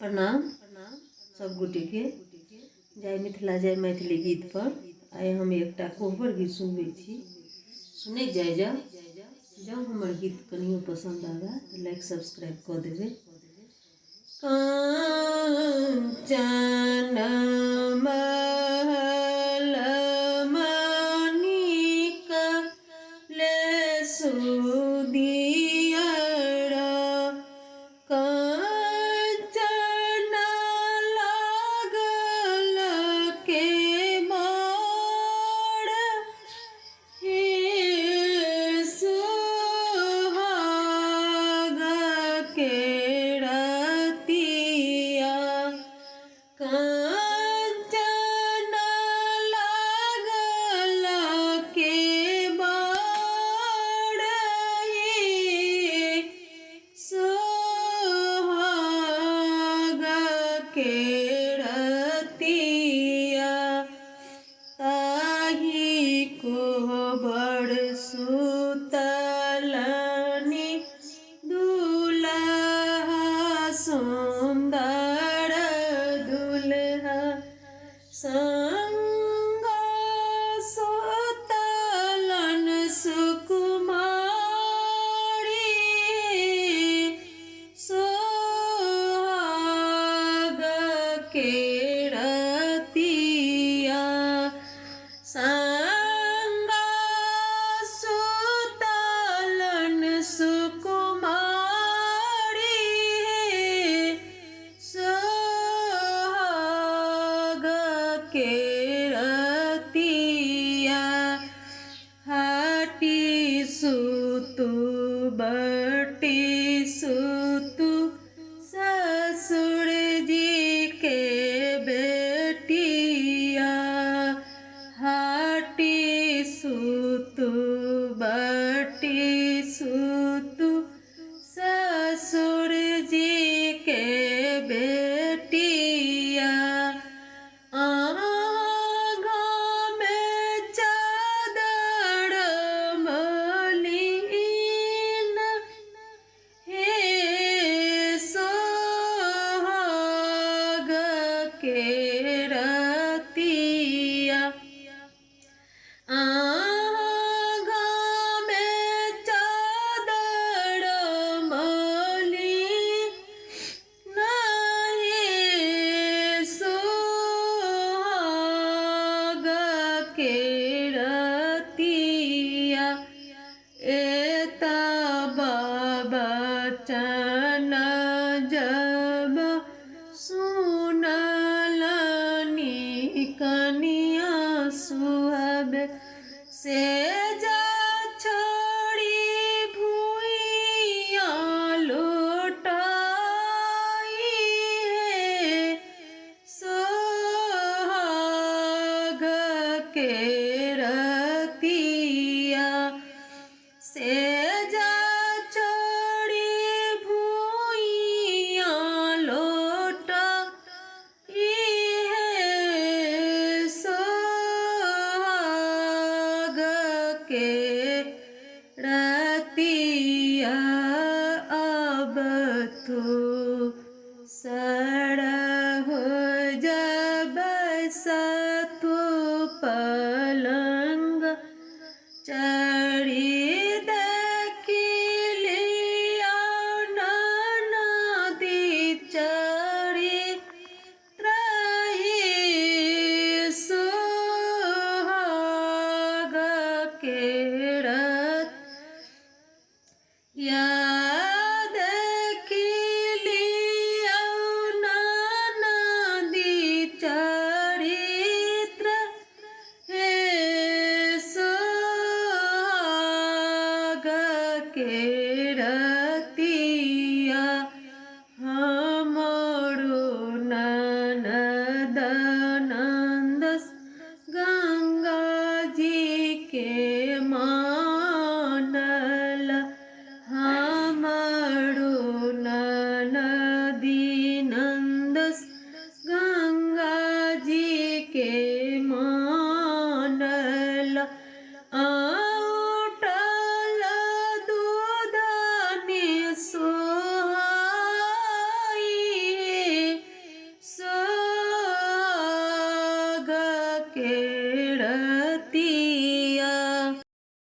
प्रणाम सब गोटे के। जय मिथिला जय मैथिली गीत पर आइ हम एकटा कोहबर गीत सुनबै छी। सुनै जाय जँ हमर गीत कनियो पसंद आवे तो लाइक सब्सक्राइब कऽ देबै। कांचन महल मानिक लेसु दियरा, कांचन लागल केबाड़, हे सुहाग के रतिया। कांचन लागल केबाड़, हे सुहाग के रतिया। ताही कोहबर सुतलनि दुल्हा सुंदर दुल्हा, संग सुतलन सुकुमारी, सुहाग के रतिया। संग सुतलन सुकुमारी, सुहाग के रतिया। हटी सुतु बटी सुतु ससुर जी के बेटिया। हटी सुतु बटी सुतु ससुर जी के बेटिया। आँगन में चादर मलिन, हे सुहाग के रतिया। आँगन में चादर मलिन, हे सुहाग के रतिया। एतबा बचन जब सुनलनि कनिया सुहब से